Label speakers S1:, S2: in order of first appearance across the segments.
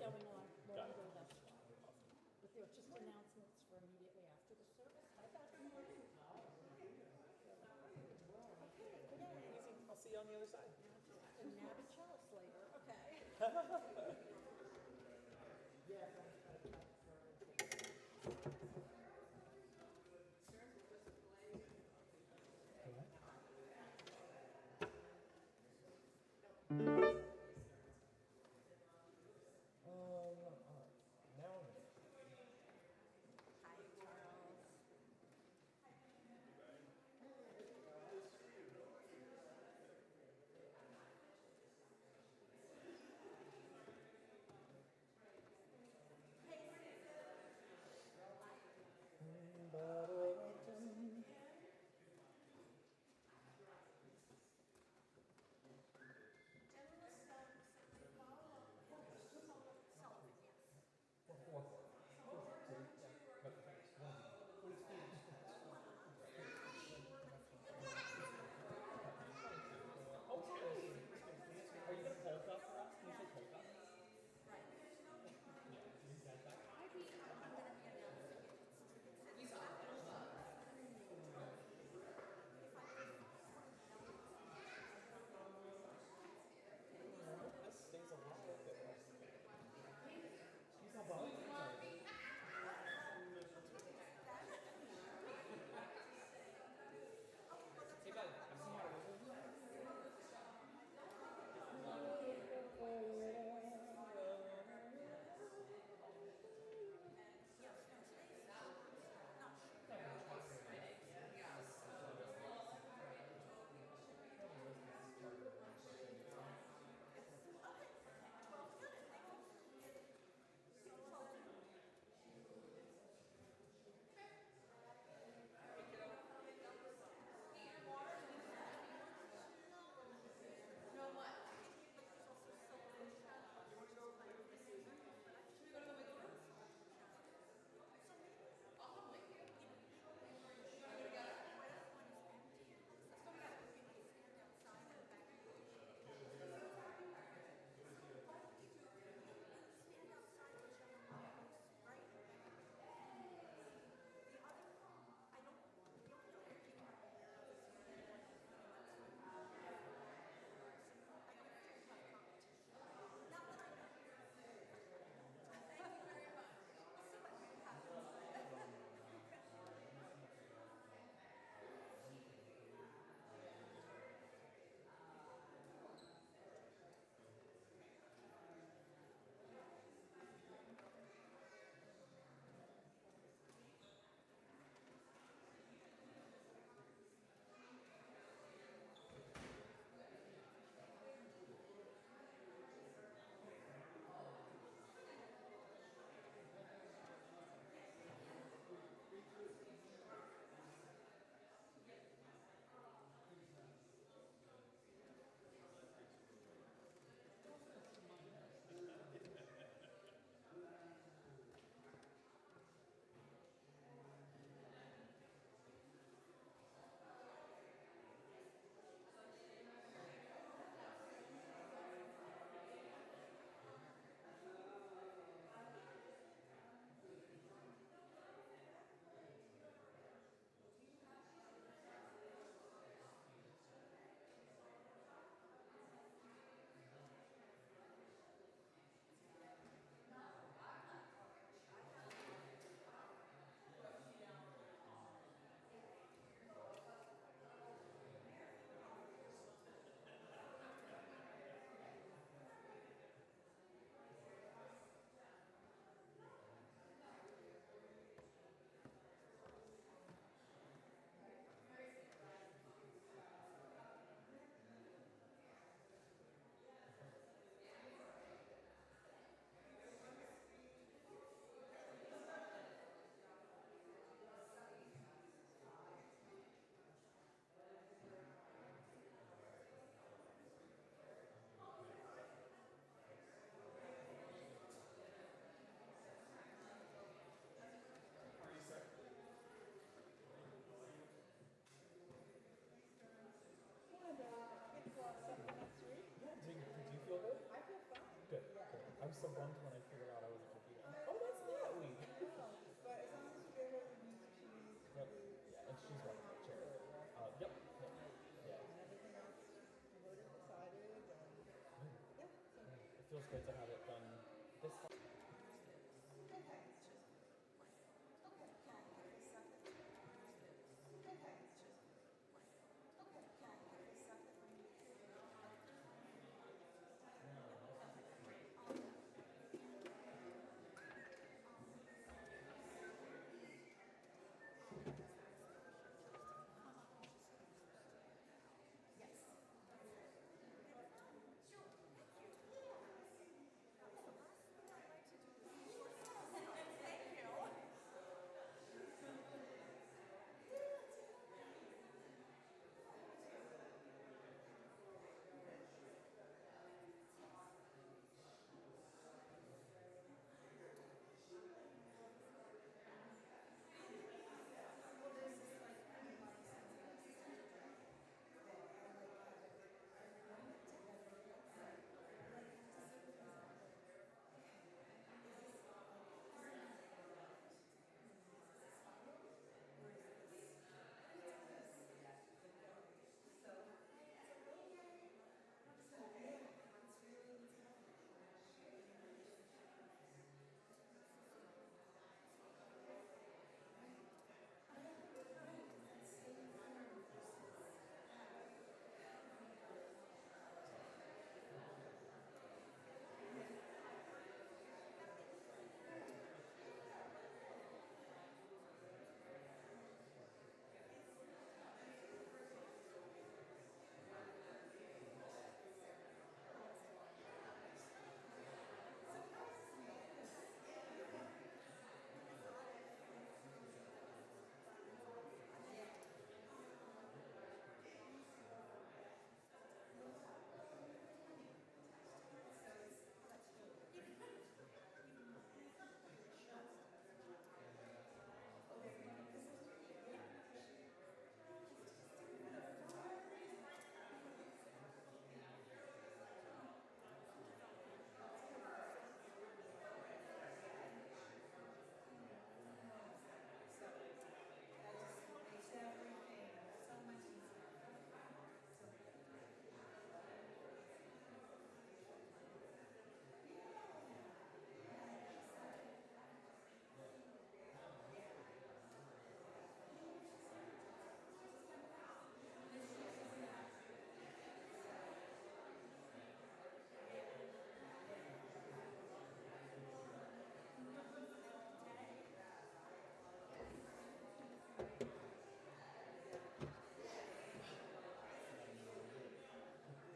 S1: going on
S2: Got
S1: longer,
S2: it.
S1: that's why. But there are just announcements for immediately after the service. Hi, Dr. Morgan. Okay, good day.
S2: Easy. I'll see you on the other side.
S1: And Nabby Charles later, okay. Hi, Charles.
S2: bummed when I figured out I was a computer. Oh, that's that week.
S3: But as long as you give her the music she needs to
S2: Yep.
S3: do,
S2: Yeah, and she's wonderful. Cherry. Yep. Yep. Yeah.
S3: and everything else voted, decided, and yeah. So.
S2: It feels good to have it done this far.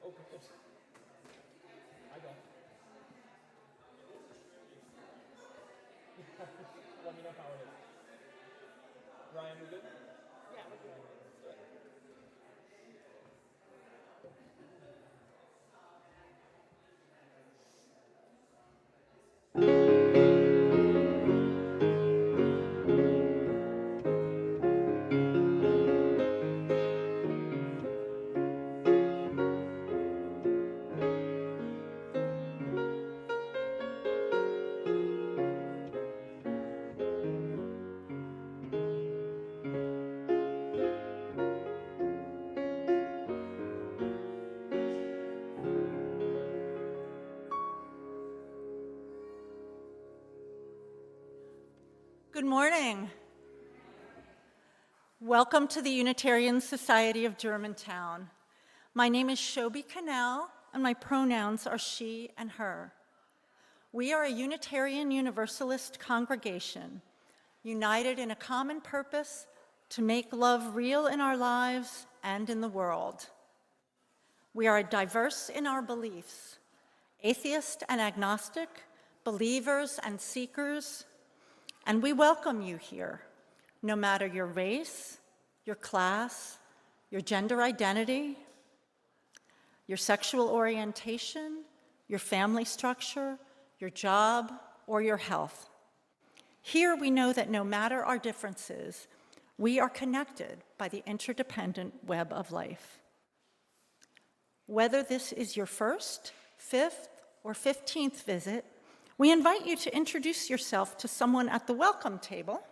S2: Oh, good. I don't. Let me know how it is. Ryan, we good?
S1: Yeah, we're good.
S4: Good morning. Welcome to the Unitarian Society of Germantown. My name is Shobi Cannell, and my pronouns are she and her. We are a Unitarian Universalist congregation, united in a common purpose to make love real in our lives and in the world. We are diverse in our beliefs, atheist and agnostic, believers and seekers, and we welcome you here, no matter your race, your class, your gender identity, your sexual orientation, your family structure, your job, or your health. Here we know that no matter our differences, we are connected by the interdependent web of life. Whether this is your first, fifth, or 15th visit, We invite you to introduce yourself to someone at the welcome table,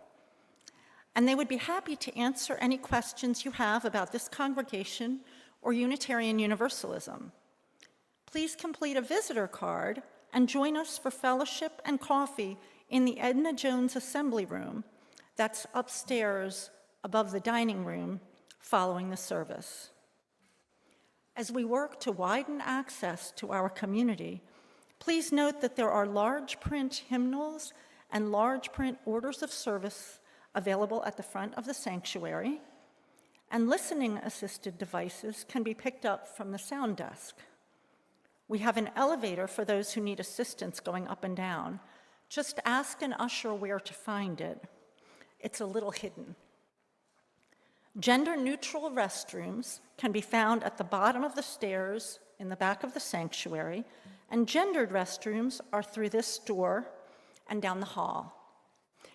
S4: and they would be happy to answer any questions you have about this congregation or Unitarian Universalism. Please complete a visitor card and join us for fellowship and coffee in the Edna Jones Assembly Room that's upstairs above the dining room following the service. As we work to widen access to our community, please note that there are large print hymnals and large print orders of service available at the front of the sanctuary, and listening-assisted devices can be picked up from the sound desk. We have an elevator for those who need assistance going up and down. Just ask an usher where to find it. It's a little hidden. Gender-neutral restrooms can be found at the bottom of the stairs in the back of the sanctuary, and gendered restrooms are through this door and down the hall.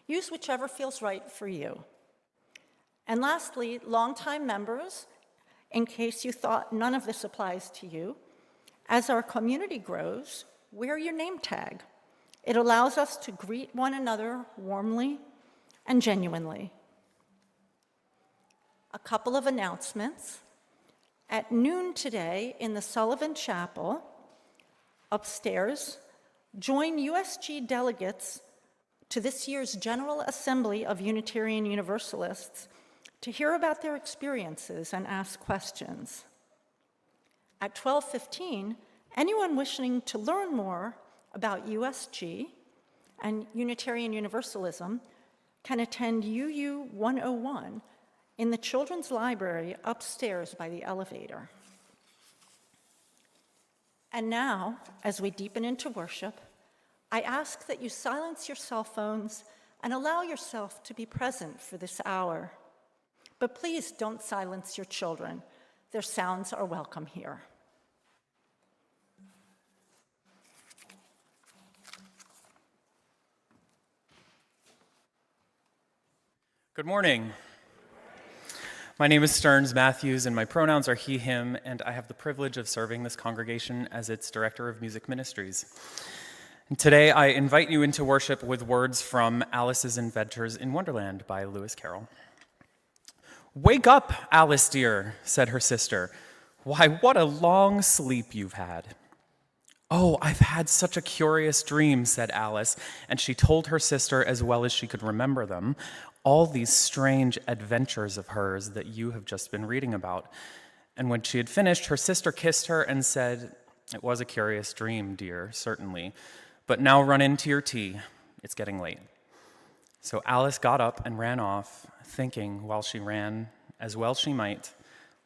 S4: Use whichever feels right for you. And lastly, longtime members, in case you thought none of this applies to you, as our community grows, wear your name tag. It allows us to greet one another warmly and genuinely. A couple of announcements. At noon today in the Sullivan Chapel, upstairs, join USG delegates to this year's General Assembly of Unitarian Universalists to hear about their experiences and ask questions. At 12:15, anyone wishing to learn more about USG and Unitarian Universalism can attend UU 101 in the Children's Library upstairs by the elevator. And now, as we deepen into worship, I ask that you silence your cell phones and allow yourself to be present for this hour. But please don't silence your children. Their sounds are welcome here.
S2: Good morning. My name is Stearns Matthews, and my pronouns are he, him, and I have the privilege of serving this congregation as its Director of Music Ministries. And today, I invite you into worship with words from Alice's Adventures in Wonderland by Lewis Carroll. "Wake up, Alice dear," said her sister. "Why, what a long sleep you've had." "Oh, I've had such a curious dream," said Alice, and she told her sister, as well as she could remember them, all these strange adventures of hers that you have just been reading about. And when she had finished, her sister kissed her and said, "It was a curious dream, dear, certainly, but now run into your tea. It's getting late." So Alice got up and ran off, thinking while she ran, as well she might,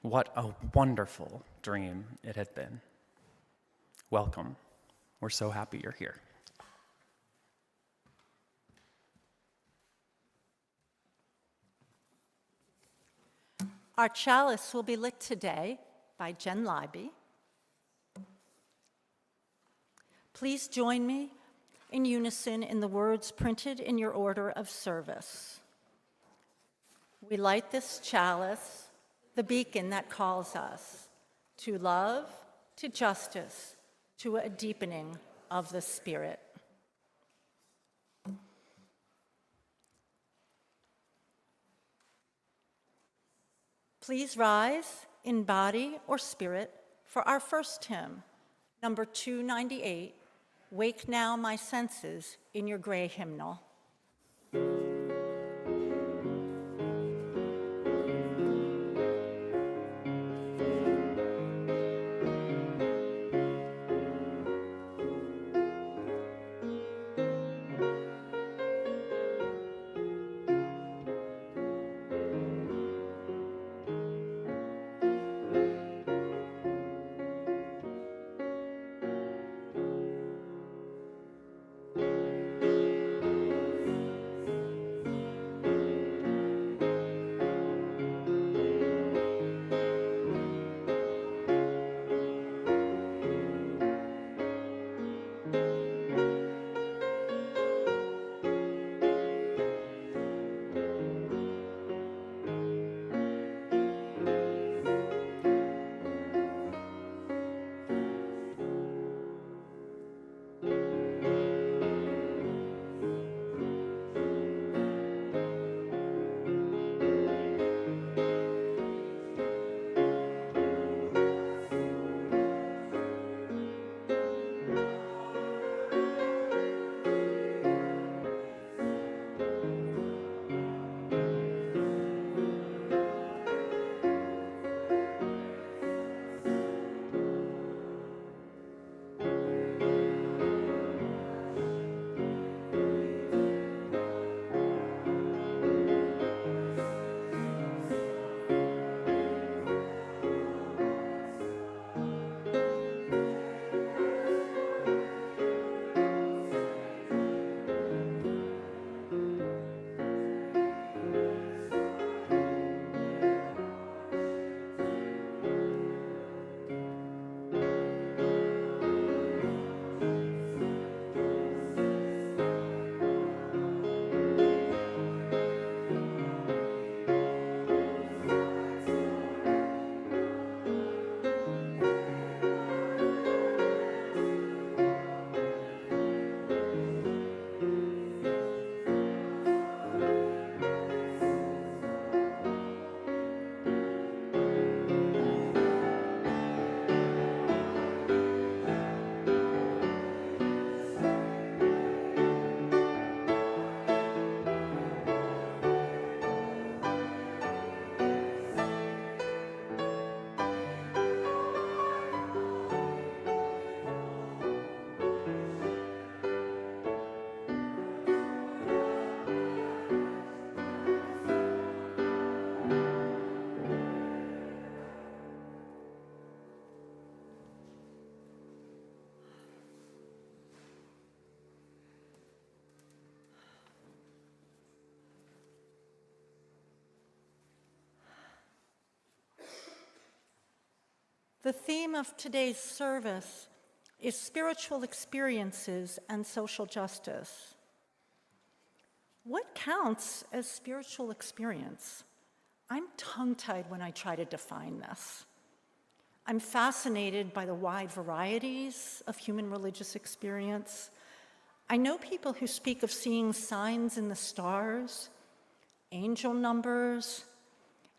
S2: what a wonderful dream it had been. Welcome. We're so happy you're here.
S4: Our chalice will be lit today by Jen Leiby. Please join me in unison in the words printed in your order of service. We light this chalice, the beacon that calls us to love, to justice, to a deepening of the Spirit. Please rise in body or spirit for our first hymn, number 298, "Wake Now My Senses," in your gray hymnal. The theme of today's service is spiritual experiences and social justice. What counts as spiritual experience? I'm tongue-tied when I try to define this. I'm fascinated by the wide varieties of human religious experience. I know people who speak of seeing signs in the stars, angel numbers,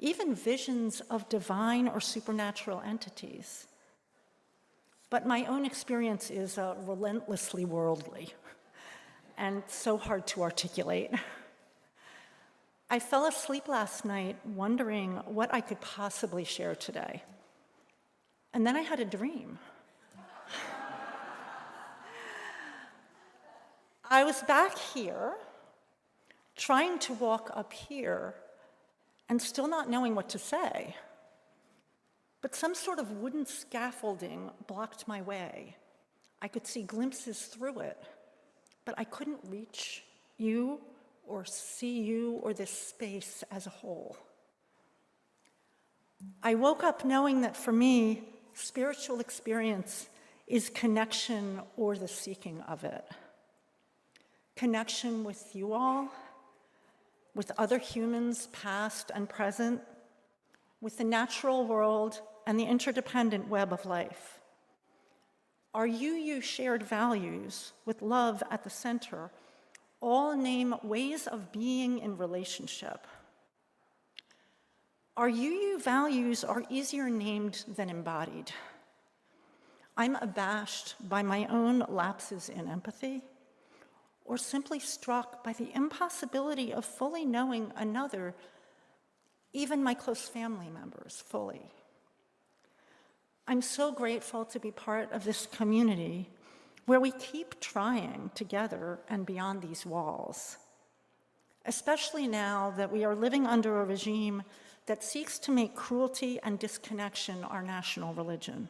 S4: even visions of divine or supernatural entities. But my own experience is relentlessly worldly and so hard to articulate. I fell asleep last night wondering what I could possibly share today. And then I had a dream. I was back here, trying to walk up here, and still not knowing what to say. But some sort of wooden scaffolding blocked my way. I could see glimpses through it, but I couldn't reach you or see you or this space as a whole. I woke up knowing that for me, spiritual experience is connection or the seeking of it. Connection with you all, with other humans, past and present, with the natural world and the interdependent web of life. Our UU shared values, with love at the center, all name ways of being in relationship. Our UU values are easier named than embodied. I'm abashed by my own lapses in empathy, or simply struck by the impossibility of fully knowing another, even my close family members, fully. I'm so grateful to be part of this community where we keep trying together and beyond these walls, especially now that we are living under a regime that seeks to make cruelty and disconnection our national religion.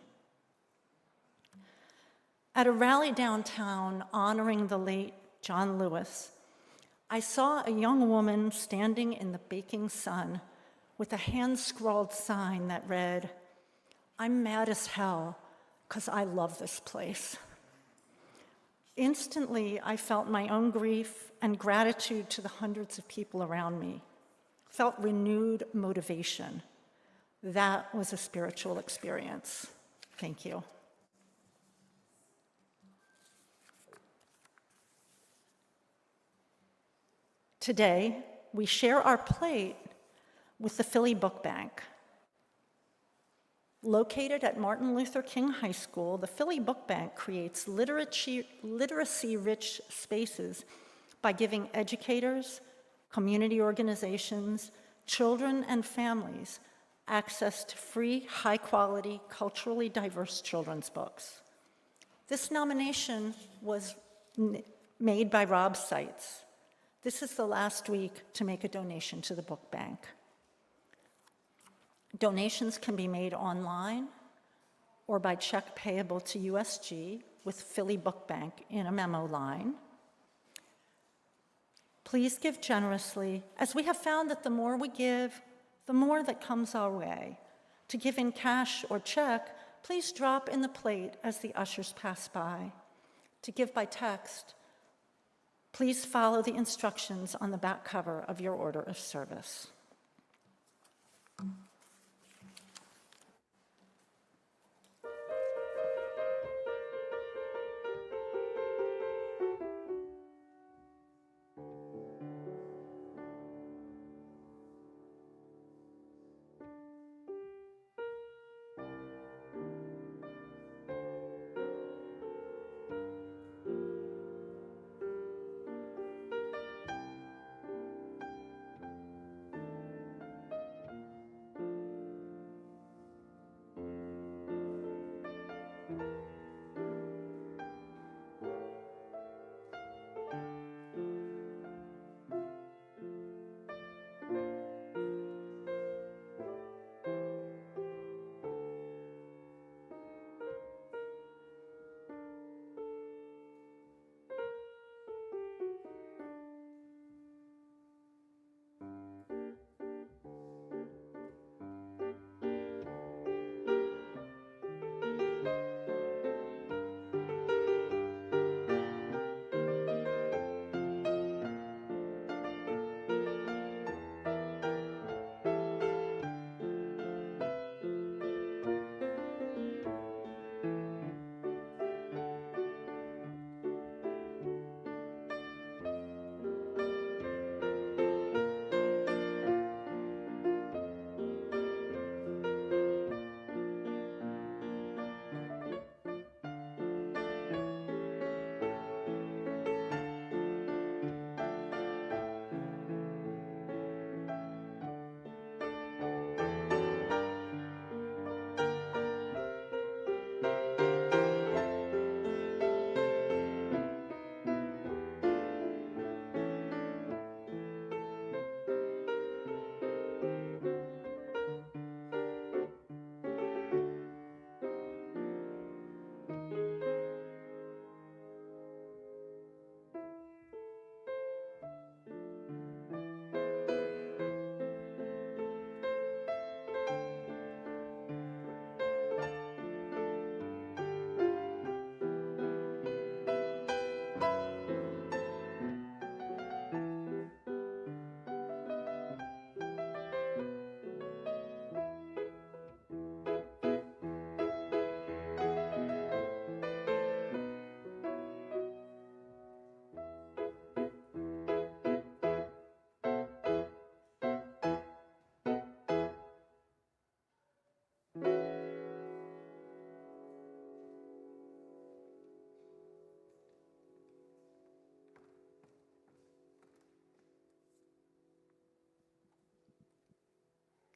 S4: At a rally downtown honoring the late John Lewis, I saw a young woman standing in the baking sun with a hand-scrawled sign that read, "I'm mad as hell because I love this place." Instantly, I felt my own grief and gratitude to the hundreds of people around me, felt renewed motivation. That was a spiritual experience. Thank you. Today, we share our plate with the Philly Book Bank. Located at Martin Luther King High School, the Philly Book Bank creates literacy-rich spaces by giving educators, community organizations, children, and families access to free, high-quality, culturally diverse children's books. This nomination was made by Rob Seitz. This is the last week to make a donation to the book bank. Donations can be made online or by check payable to USG with Philly Book Bank in a memo line. Please give generously, as we have found that the more we give, the more that comes our way. To give in cash or check, please drop in the plate as the ushers pass by. To give by text, please follow the instructions on the back cover of your order of service.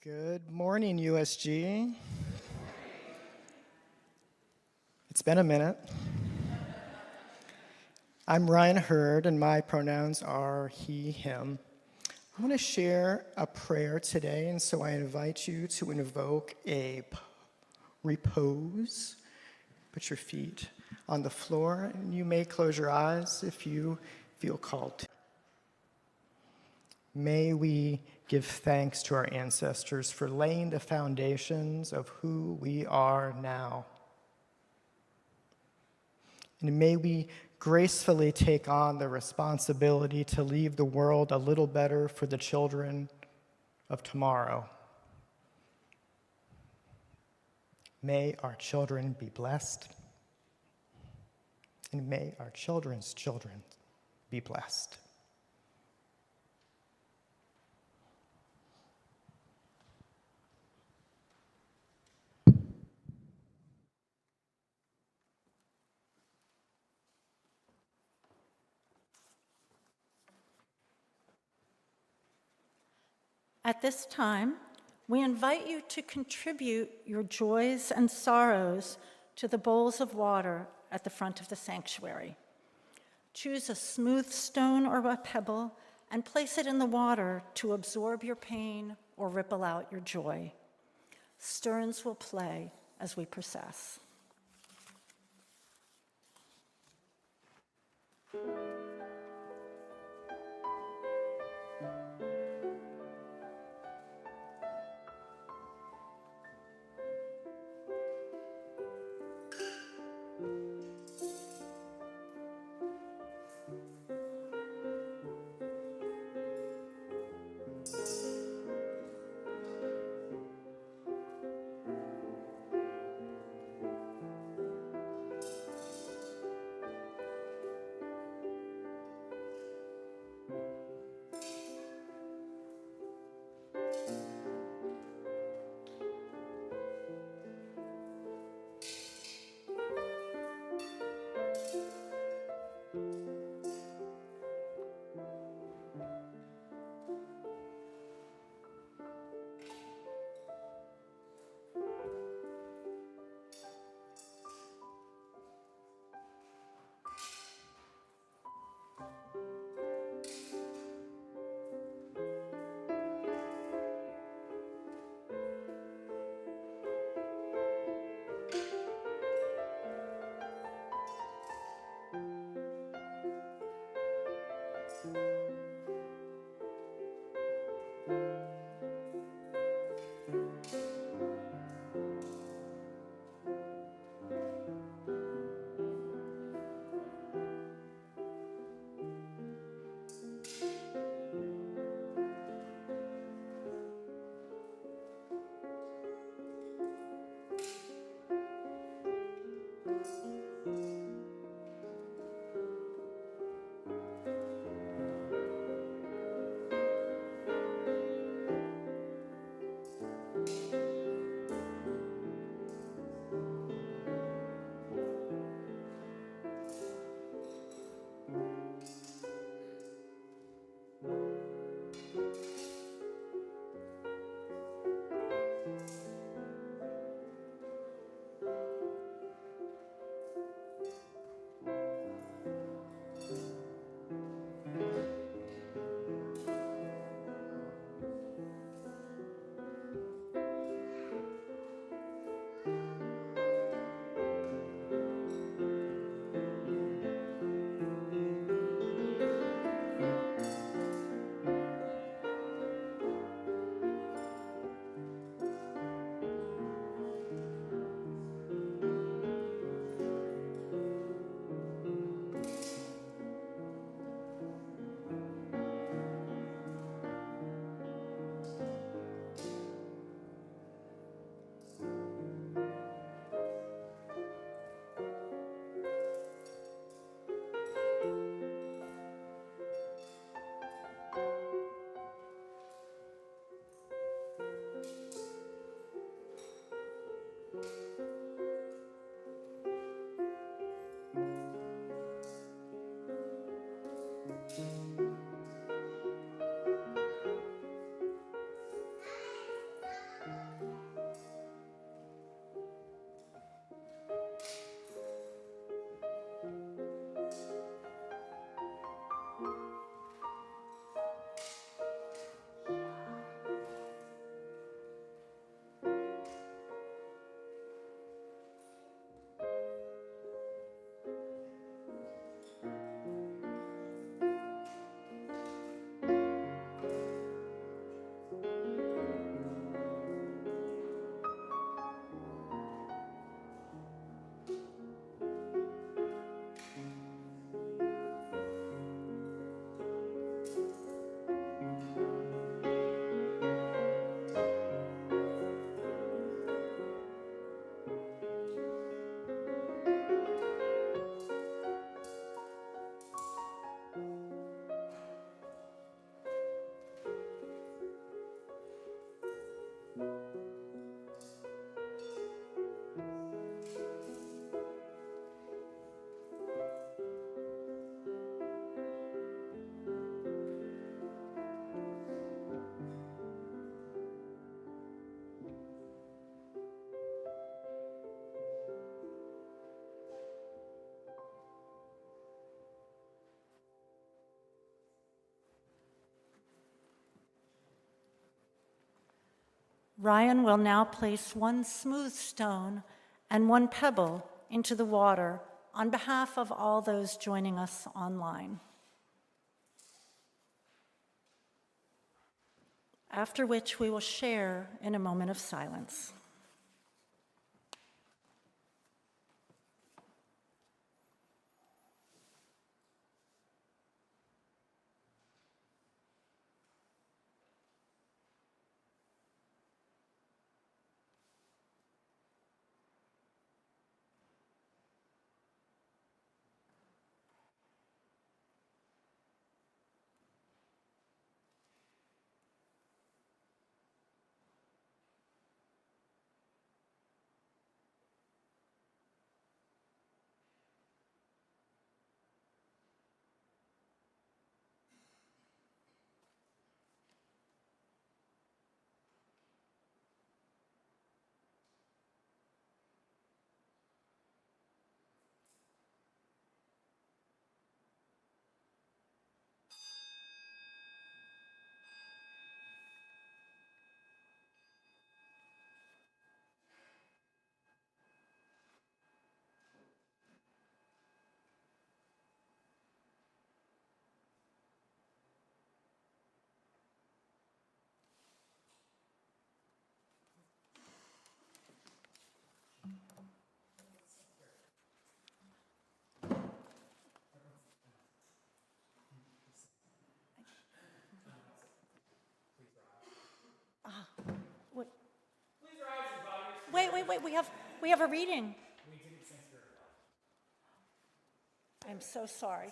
S5: Good morning, USG. It's been a minute. I'm Ryan Hurd, and my pronouns are he, him. I want to share a prayer today, and so I invite you to invoke a repose. Put your feet on the floor, and you may close your eyes if you feel called to. May we give thanks to our ancestors for laying the foundations of who we are now. And may we gracefully take on the responsibility to leave the world a little better for the children of tomorrow. May our children be blessed, and may our children's children be blessed.
S4: At this time, we invite you to contribute your joys and sorrows to the bowls of water at the front of the sanctuary. Choose a smooth stone or a pebble and place it in the water to absorb your pain or ripple out your joy. Sterns will play as we process. Ryan will now place one smooth stone and one pebble into the water on behalf of all those joining us online. After which we will share in a moment of silence. What? Wait, we have a reading. I'm so sorry.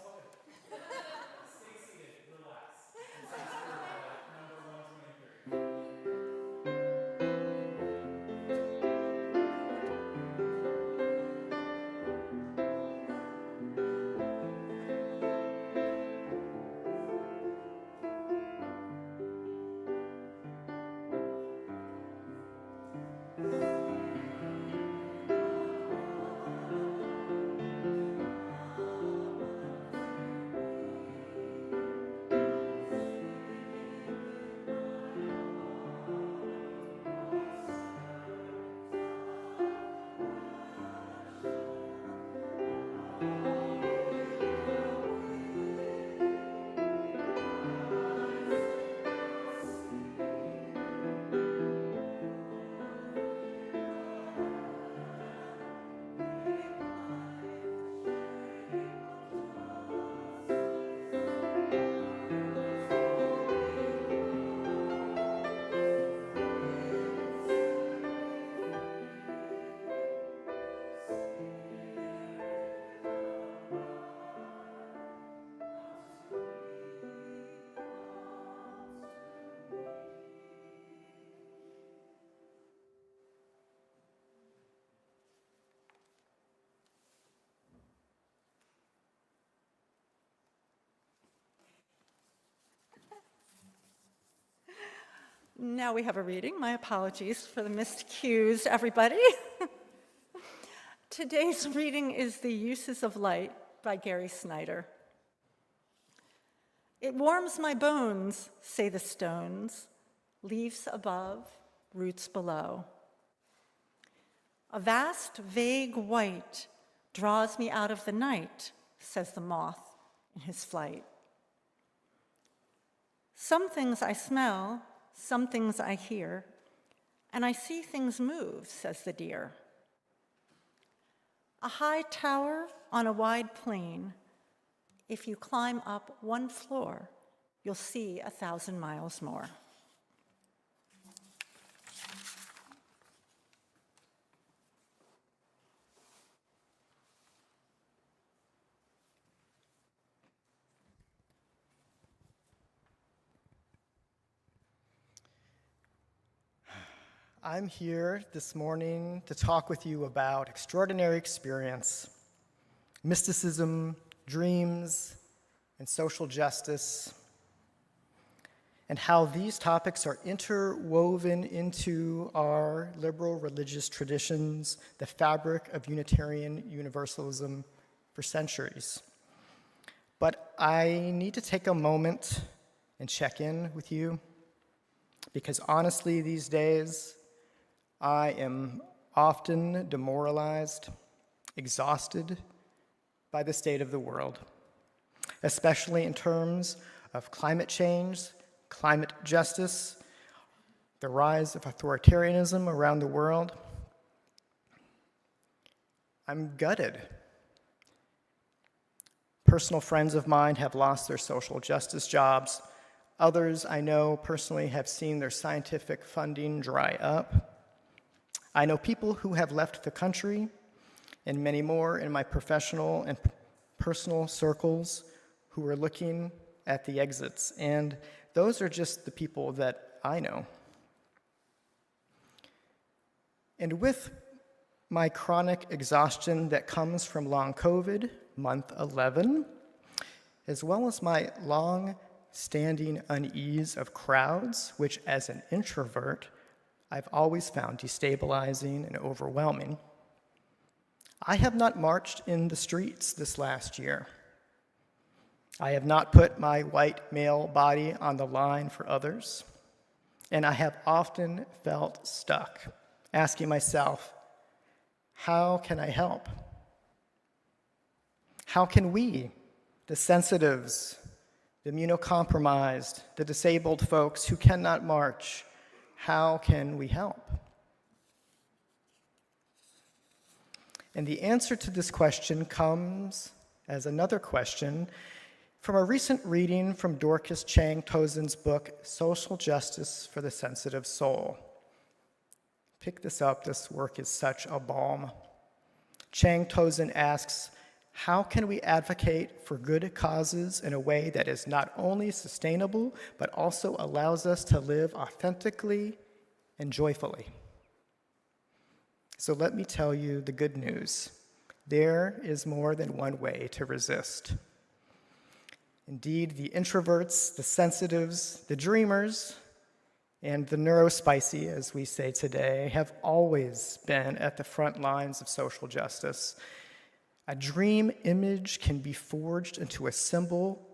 S4: Now we have a reading. My apologies for the missed cues, everybody. Today's reading is The Uses of Light by Gary Snyder. It warms my bones, say the stones, leaves above, roots below. A vast, vague white draws me out of the night, says the moth in his flight. Some things I smell, some things I hear, and I see things move, says the deer. A high tower on a wide plain, if you climb up one floor, you'll see 1,000 miles more.
S5: I'm here this morning to talk with you about extraordinary experience, mysticism, dreams, and social justice, and how these topics are interwoven into our liberal religious traditions, the fabric of Unitarian Universalism for centuries. But I need to take a moment and check in with you, because honestly, these days, I am often demoralized, exhausted by the state of the world, especially in terms of climate change, climate justice, the rise of authoritarianism around the world. I'm gutted. Personal friends of mine have lost their social justice jobs. Others I know personally have seen their scientific funding dry up. I know people who have left the country, and many more in my professional and personal circles who are looking at the exits. And those are just the people that I know. And with my chronic exhaustion that comes from long COVID, month 11, as well as my long-standing unease of crowds, which as an introvert, I've always found destabilizing and overwhelming, I have not marched in the streets this last year. I have not put my white male body on the line for others, and I have often felt stuck, asking myself, how can I help? How can we, the sensitives, the immunocompromised, the disabled folks who cannot march, how can we help? And the answer to this question comes as another question from a recent reading from Dorcas Chang Tozin's book, Social Justice for the Sensitive Soul. Pick this up, this work is such a balm. Chang Tozin asks, how can we advocate for good causes in a way that is not only sustainable, but also allows us to live authentically and joyfully? So let me tell you the good news. There is more than one way to resist. Indeed, the introverts, the sensitives, the dreamers, and the neurospicy, as we say today, have always been at the front lines of social justice. A dream image can be forged into a symbol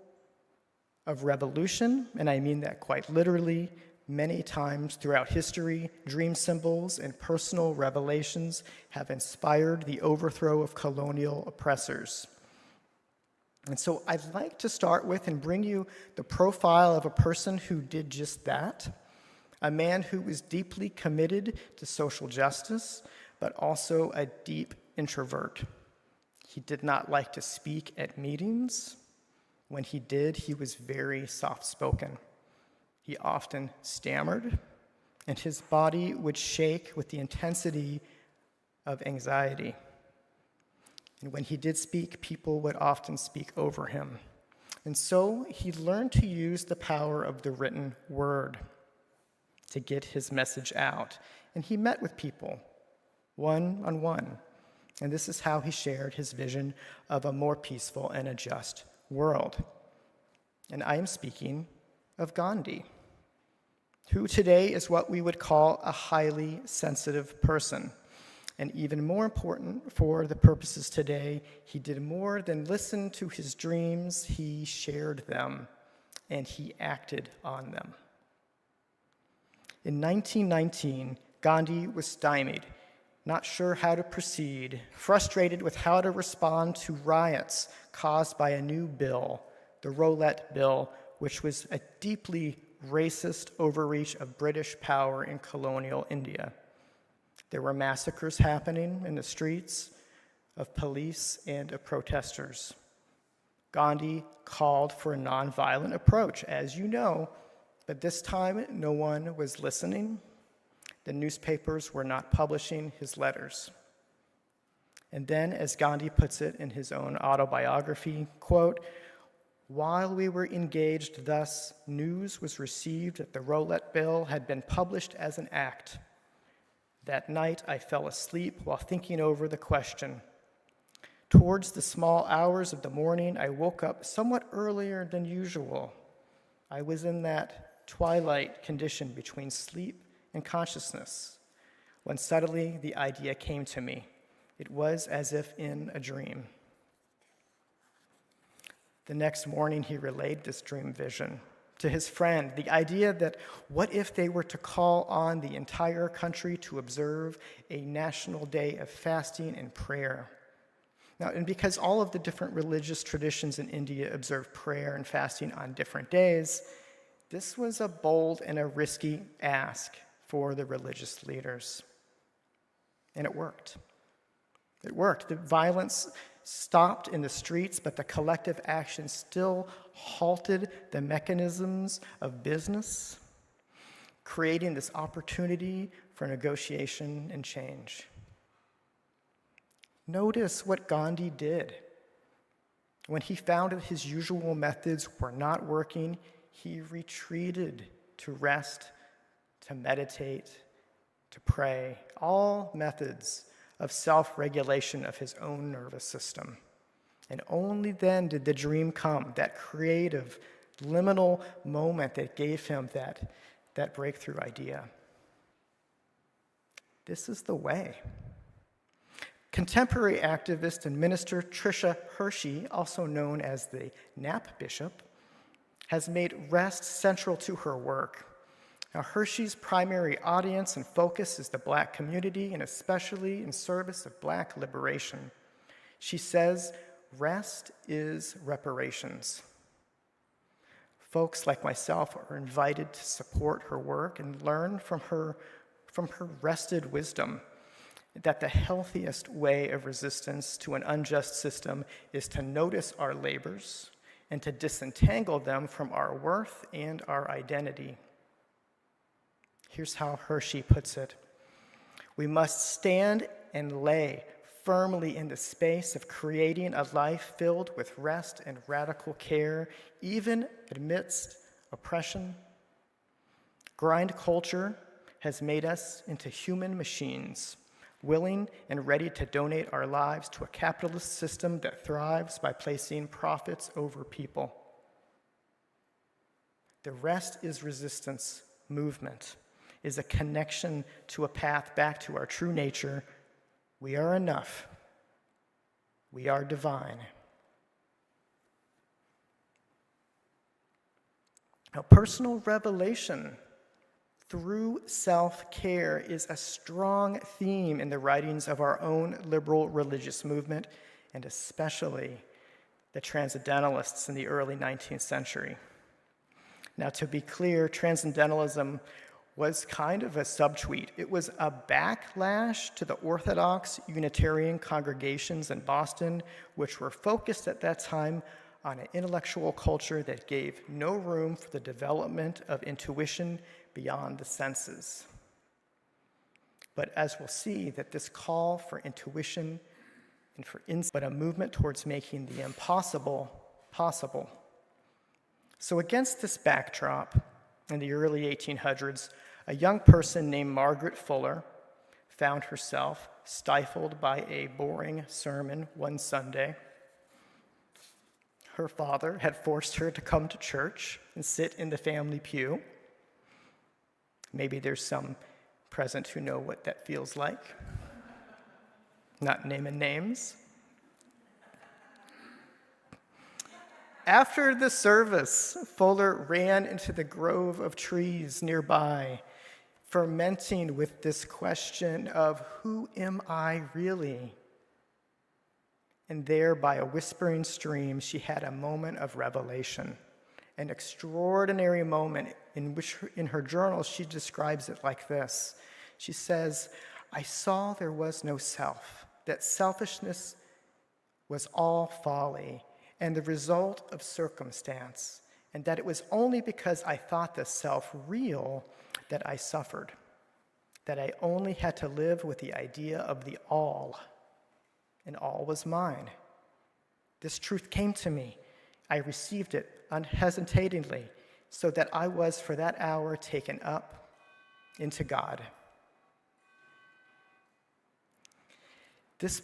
S5: of revolution, and I mean that quite literally. Many times throughout history, dream symbols and personal revelations have inspired the overthrow of colonial oppressors. And so I'd like to start with and bring you the profile of a person who did just that, a man who was deeply committed to social justice, but also a deep introvert. He did not like to speak at meetings. When he did, he was very soft-spoken. He often stammered, and his body would shake with the intensity of anxiety. And when he did speak, people would often speak over him. And so he learned to use the power of the written word to get his message out. And he met with people, one-on-one. And this is how he shared his vision of a more peaceful and a just world. And I am speaking of Gandhi, who today is what we would call a highly sensitive person. And even more important for the purposes today, he did more than listen to his dreams, he shared them, and he acted on them. In 1919, Gandhi was stymied, not sure how to proceed, frustrated with how to respond to riots caused by a new bill, the Rowlatt Bill, which was a deeply racist overreach of British power in colonial India. There were massacres happening in the streets of police and of protesters. Gandhi called for a nonviolent approach, as you know, but this time no one was listening. The newspapers were not publishing his letters. And then, as Gandhi puts it in his own autobiography, quote, "While we were engaged thus, news was received that the Rowlatt Bill had been published as an act. That night I fell asleep while thinking over the question. Towards the small hours of the morning, I woke up somewhat earlier than usual. I was in that twilight condition between sleep and consciousness, when suddenly the idea came to me. It was as if in a dream." The next morning, he relayed this dream vision to his friend, the idea that what if they were to call on the entire country to observe a national day of fasting and prayer? Now, and because all of the different religious traditions in India observe prayer and fasting on different days, this was a bold and a risky ask for the religious leaders. And it worked. It worked. The violence stopped in the streets, but the collective action still halted the mechanisms of business, creating this opportunity for negotiation and change. Notice what Gandhi did. When he found that his usual methods were not working, he retreated to rest, to meditate, to pray, all methods of self-regulation of his own nervous system. And only then did the dream come, that creative, liminal moment that gave him that breakthrough idea. This is the way. Contemporary activist and minister Tricia Hershey, also known as the Nap Bishop, has made rest central to her work. Now, Hershey's primary audience and focus is the Black community, and especially in service of Black liberation. She says, rest is reparations. Folks like myself are invited to support her work and learn from her rested wisdom that the healthiest way of resistance to an unjust system is to notice our labors and to disentangle them from our worth and our identity. Here's how Hershey puts it. We must stand and lay firmly in the space of creating a life filled with rest and radical care, even amidst oppression. Grind culture has made us into human machines, willing and ready to donate our lives to a capitalist system that thrives by placing profits over people. The Rest is Resistance movement is a connection to a path back to our true nature. We are enough. We are divine. Now, personal revelation through self-care is a strong theme in the writings of our own liberal religious movement, and especially the Transcendentalists in the early 19th century. Now, to be clear, Transcendentalism was kind of a subtweet. It was a backlash to the Orthodox Unitarian congregations in Boston, which were focused at that time on an intellectual culture that gave no room for the development of intuition beyond the senses. But as we'll see, that this call for intuition and for insight, but a movement towards making the impossible possible. So against this backdrop, in the early 1800s, a young person named Margaret Fuller found herself stifled by a boring sermon one Sunday. Her father had forced her to come to church and sit in the family pew. Maybe there's some present who know what that feels like. Not naming names. After the service, Fuller ran into the grove of trees nearby, fermenting with this question of, who am I really? And there, by a whispering stream, she had a moment of revelation, an extraordinary moment in which, in her journal, she describes it like this. She says, I saw there was no self, that selfishness was all folly and the result of circumstance, and that it was only because I thought the self real that I suffered, that I only had to live with the idea of the all, and all was mine. This truth came to me. I received it unhesitatingly, so that I was for that hour taken up into God. This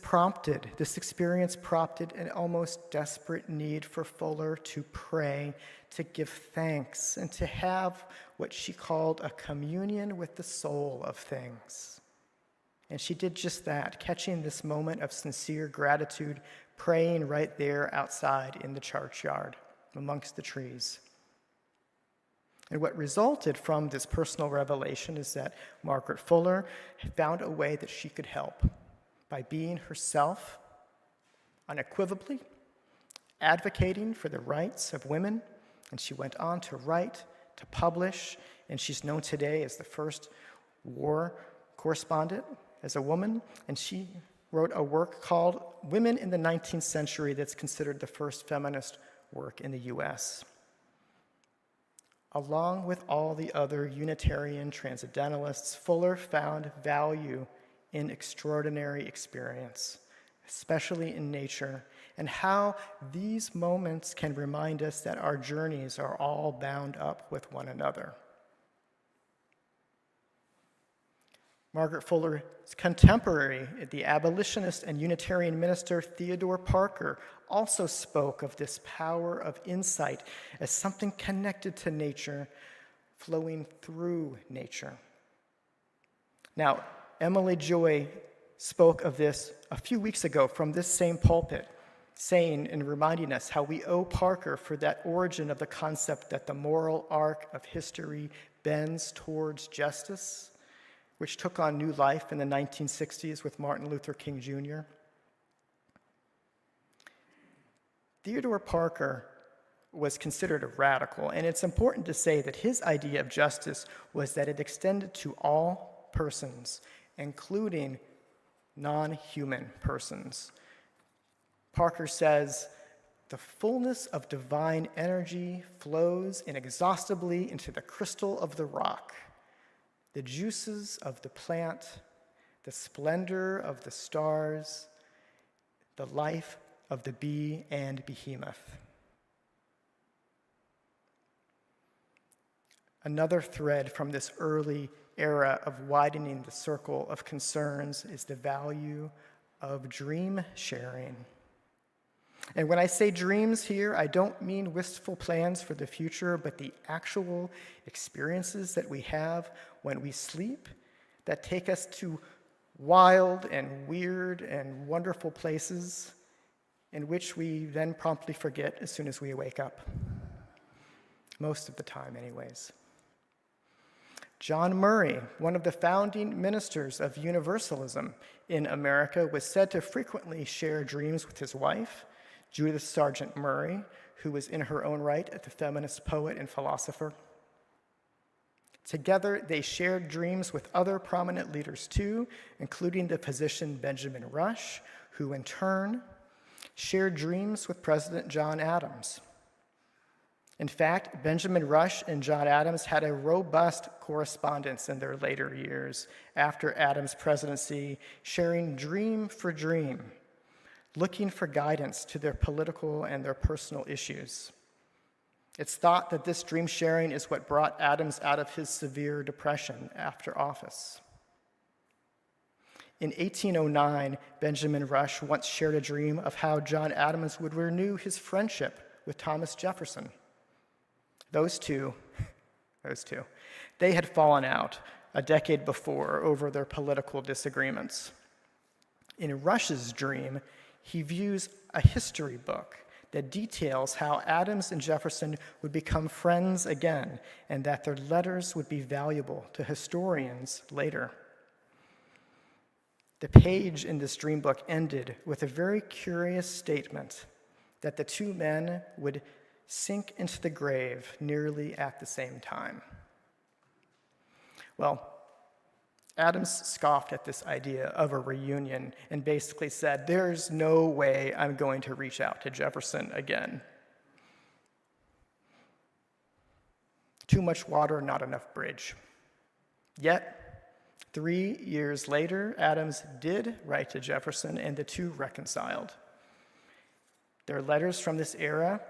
S5: experience prompted an almost desperate need for Fuller to pray, to give thanks, and to have what she called a communion with the soul of things. And she did just that, catching this moment of sincere gratitude, praying right there outside in the churchyard, amongst the trees. And what resulted from this personal revelation is that Margaret Fuller found a way that she could help by being herself unequivocally, advocating for the rights of women, and she went on to write, to publish, and she's known today as the first war correspondent as a woman, and she wrote a work called Women in the 19th Century that's considered the first feminist work in the US. Along with all the other Unitarian transcendentalists, Fuller found value in extraordinary experience, especially in nature, and how these moments can remind us that our journeys are all bound up with one another. Margaret Fuller's contemporary, the abolitionist and Unitarian minister Theodore Parker, also spoke of this power of insight as something connected to nature, flowing through nature. Now, Emily Joy spoke of this a few weeks ago from this same pulpit, saying and reminding us how we owe Parker for that origin of the concept that the moral arc of history bends towards justice, which took on new life in the 1960s with Martin Luther King Jr. Theodore Parker was considered a radical, and it's important to say that his idea of justice was that it extended to all persons, including non-human persons. Parker says, "The fullness of divine energy flows inexhaustibly into the crystal of the rock, the juices of the plant, the splendor of the stars, the life of the bee and behemoth." Another thread from this early era of widening the circle of concerns is the value of dream sharing. And when I say dreams here, I don't mean wistful plans for the future, but the actual experiences that we have when we sleep that take us to wild and weird and wonderful places in which we then promptly forget as soon as we wake up. Most of the time, anyways. John Murray, one of the founding ministers of Universalism in America, was said to frequently share dreams with his wife, Judith Sargent Murray, who was in her own right a feminist poet and philosopher. Together, they shared dreams with other prominent leaders too, including the physician Benjamin Rush, who in turn shared dreams with President John Adams. In fact, Benjamin Rush and John Adams had a robust correspondence in their later years after Adams' presidency, sharing dream for dream, looking for guidance to their political and their personal issues. It's thought that this dream sharing is what brought Adams out of his severe depression after office. In 1809, Benjamin Rush once shared a dream of how John Adams would renew his friendship with Thomas Jefferson. Those two, they had fallen out a decade before over their political disagreements. In Rush's dream, he views a history book that details how Adams and Jefferson would become friends again and that their letters would be valuable to historians later. The page in this dream book ended with a very curious statement that the two men would sink into the grave nearly at the same time. Well, Adams scoffed at this idea of a reunion and basically said, "There's no way I'm going to reach out to Jefferson again. Too much water, not enough bridge." Yet, 3 years later, Adams did write to Jefferson and the two reconciled. Their letters from this era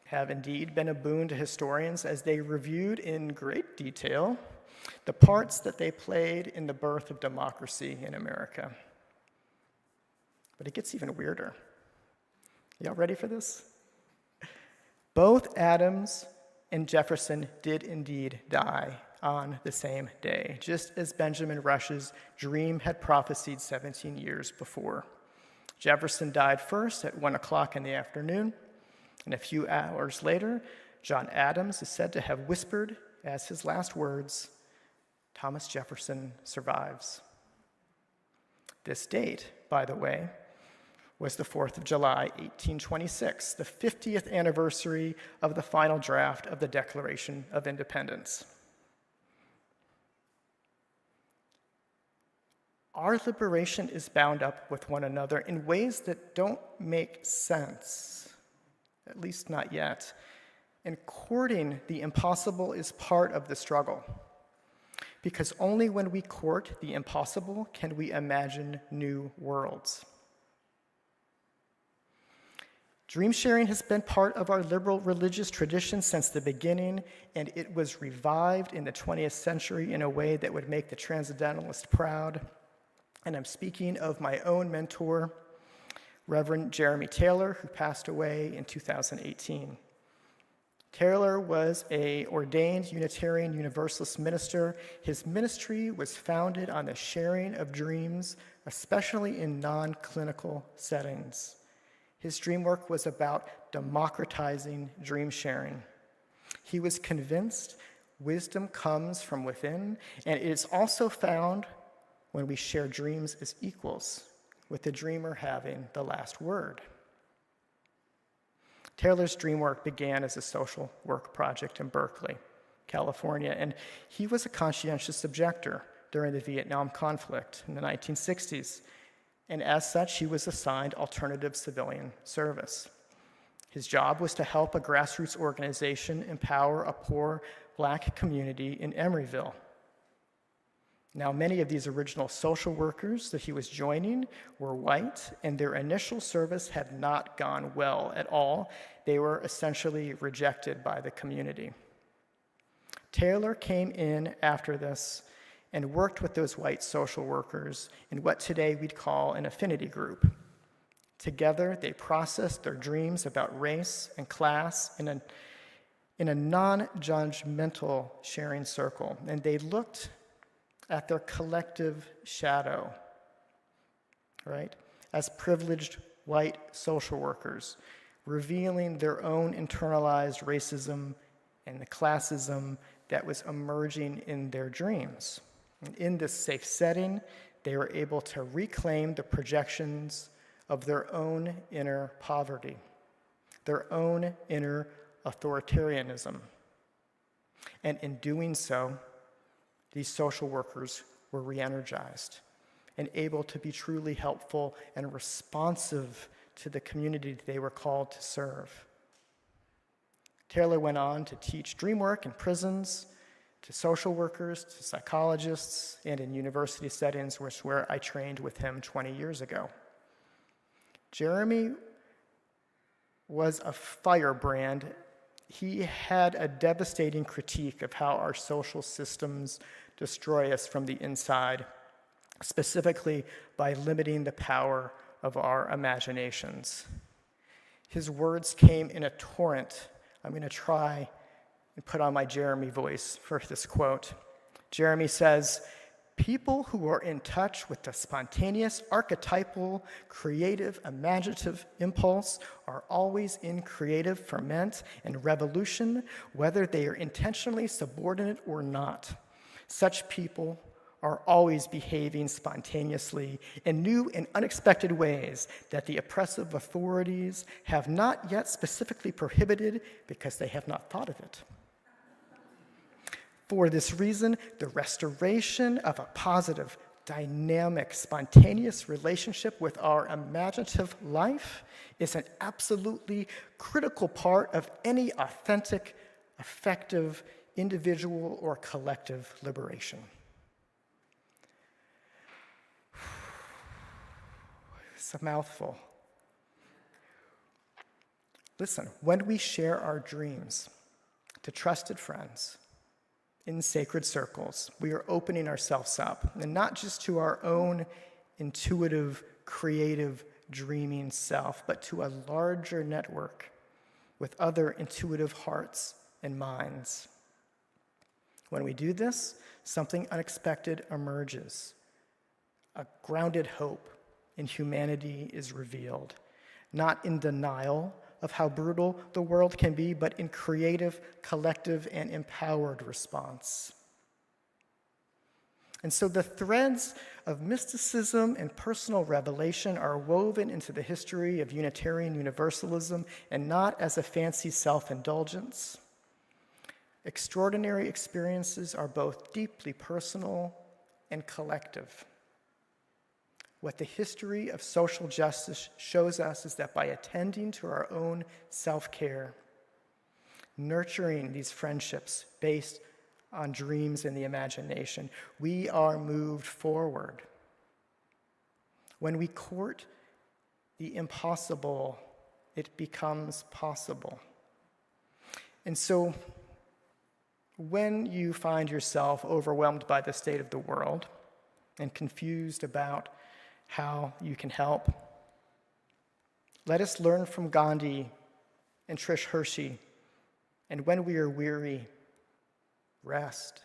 S5: have indeed been a boon to historians as they reviewed in great detail the parts that they played in the birth of democracy in America. But it gets even weirder. Y'all ready for this? Both Adams and Jefferson did indeed die on the same day, just as Benjamin Rush's dream had prophesied 17 years before. Jefferson died first at 1 o'clock in the afternoon, and a few hours later, John Adams is said to have whispered as his last words, Thomas Jefferson survives. This date, by the way, was the 4th of July, 1826, the 50th anniversary of the final draft of the Declaration of Independence. Our liberation is bound up with one another in ways that don't make sense, at least not yet. And courting the impossible is part of the struggle, because only when we court the impossible can we imagine new worlds. Dream sharing has been part of our liberal religious tradition since the beginning, and it was revived in the 20th century in a way that would make the transcendentalist proud. And I'm speaking of my own mentor, Reverend Jeremy Taylor, who passed away in 2018. Taylor was an ordained Unitarian Universalist minister. His ministry was founded on the sharing of dreams, especially in non-clinical settings. His dream work was about democratizing dream sharing. He was convinced wisdom comes from within, and it is also found when we share dreams as equals, with the dreamer having the last word. Taylor's dream work began as a social work project in Berkeley, California, and he was a conscientious objector during the Vietnam conflict in the 1960s. And as such, he was assigned alternative civilian service. His job was to help a grassroots organization empower a poor Black community in Emeryville. Now, many of these original social workers that he was joining were white, and their initial service had not gone well at all. They were essentially rejected by the community. Taylor came in after this and worked with those white social workers in what today we'd call an affinity group. Together, they processed their dreams about race and class in a non-judgmental sharing circle, and they looked at their collective shadow, right, as privileged white social workers, revealing their own internalized racism and the classism that was emerging in their dreams. And in this safe setting, they were able to reclaim the projections of their own inner poverty, their own inner authoritarianism. And in doing so, these social workers were re-energized and able to be truly helpful and responsive to the community they were called to serve. Taylor went on to teach dream work in prisons, to social workers, to psychologists, and in university settings, which is where I trained with him 20 years ago. Jeremy was a firebrand. He had a devastating critique of how our social systems destroy us from the inside, specifically by limiting the power of our imaginations. His words came in a torrent. I'm going to try and put on my Jeremy voice for this quote. Jeremy says, "People who are in touch with the spontaneous, archetypal, creative, imaginative impulse are always in creative ferment and revolution, whether they are intentionally subordinate or not. Such people are always behaving spontaneously in new and unexpected ways that the oppressive authorities have not yet specifically prohibited because they have not thought of it. For this reason, the restoration of a positive, dynamic, spontaneous relationship with our imaginative life is an absolutely critical part of any authentic, effective, individual or collective liberation." It's a mouthful. Listen, when we share our dreams to trusted friends, in sacred circles, we are opening ourselves up, and not just to our own intuitive, creative, dreaming self, but to a larger network with other intuitive hearts and minds. When we do this, something unexpected emerges. A grounded hope in humanity is revealed, not in denial of how brutal the world can be, but in creative, collective, and empowered response. And so the threads of mysticism and personal revelation are woven into the history of Unitarian Universalism, and not as a fancy self-indulgence. Extraordinary experiences are both deeply personal and collective. What the history of social justice shows us is that by attending to our own self-care, nurturing these friendships based on dreams and the imagination, we are moved forward. When we court the impossible, it becomes possible. And so, when you find yourself overwhelmed by the state of the world and confused about how you can help, let us learn from Gandhi and Trish Hershey, and when we are weary, rest.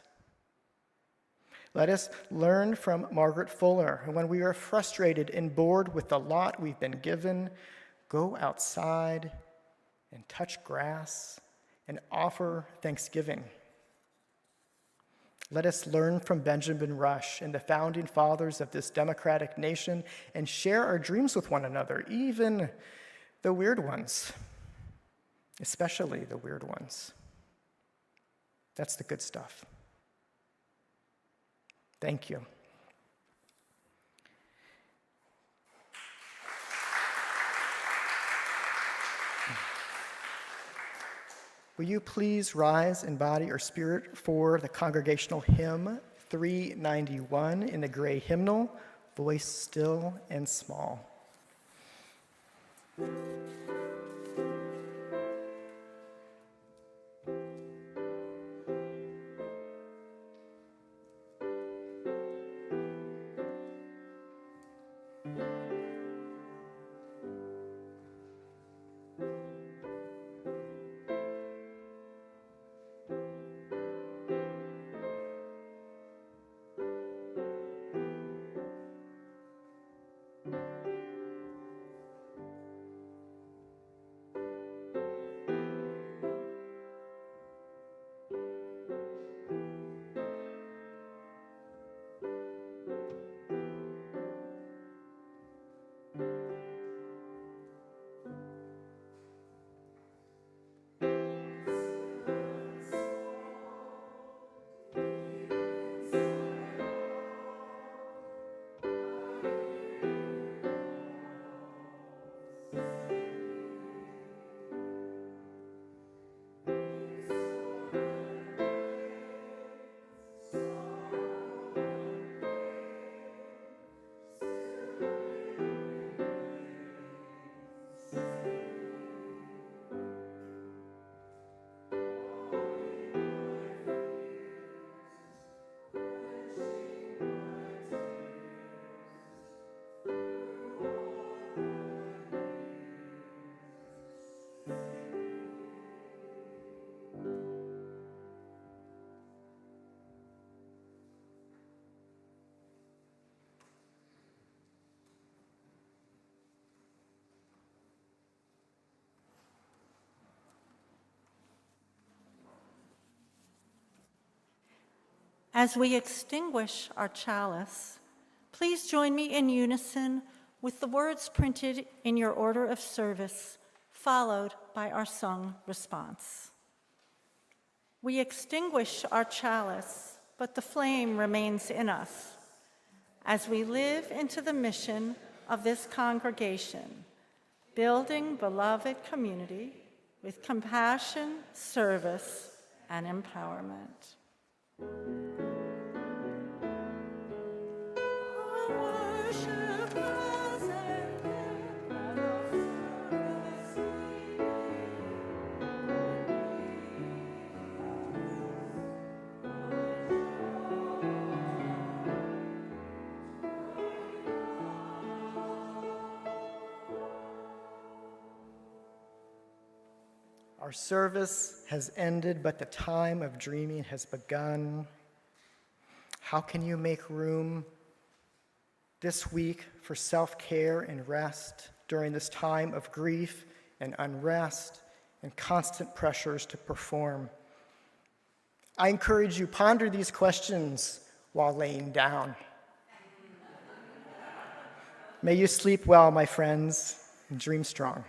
S5: Let us learn from Margaret Fuller, and when we are frustrated and bored with the lot we've been given, go outside and touch grass and offer thanksgiving. Let us learn from Benjamin Rush and the founding fathers of this democratic nation and share our dreams with one another, even the weird ones, especially the weird ones. That's the good stuff. Thank you. Will you please rise in body or spirit for the congregational hymn 391 in the gray hymnal, Voice Still and Small.
S4: As we extinguish our chalice, please join me in unison with the words printed in your order of service, followed by our sung response. We extinguish our chalice, but the flame remains in us as we live into the mission of this congregation, building beloved community with compassion, service, and empowerment.
S5: Our service has ended, but the time of dreaming has begun. How can you make room this week for self-care and rest during this time of grief and unrest and constant pressures to perform. I encourage you, ponder these questions while laying down. May you sleep well, my friends, and dream strong.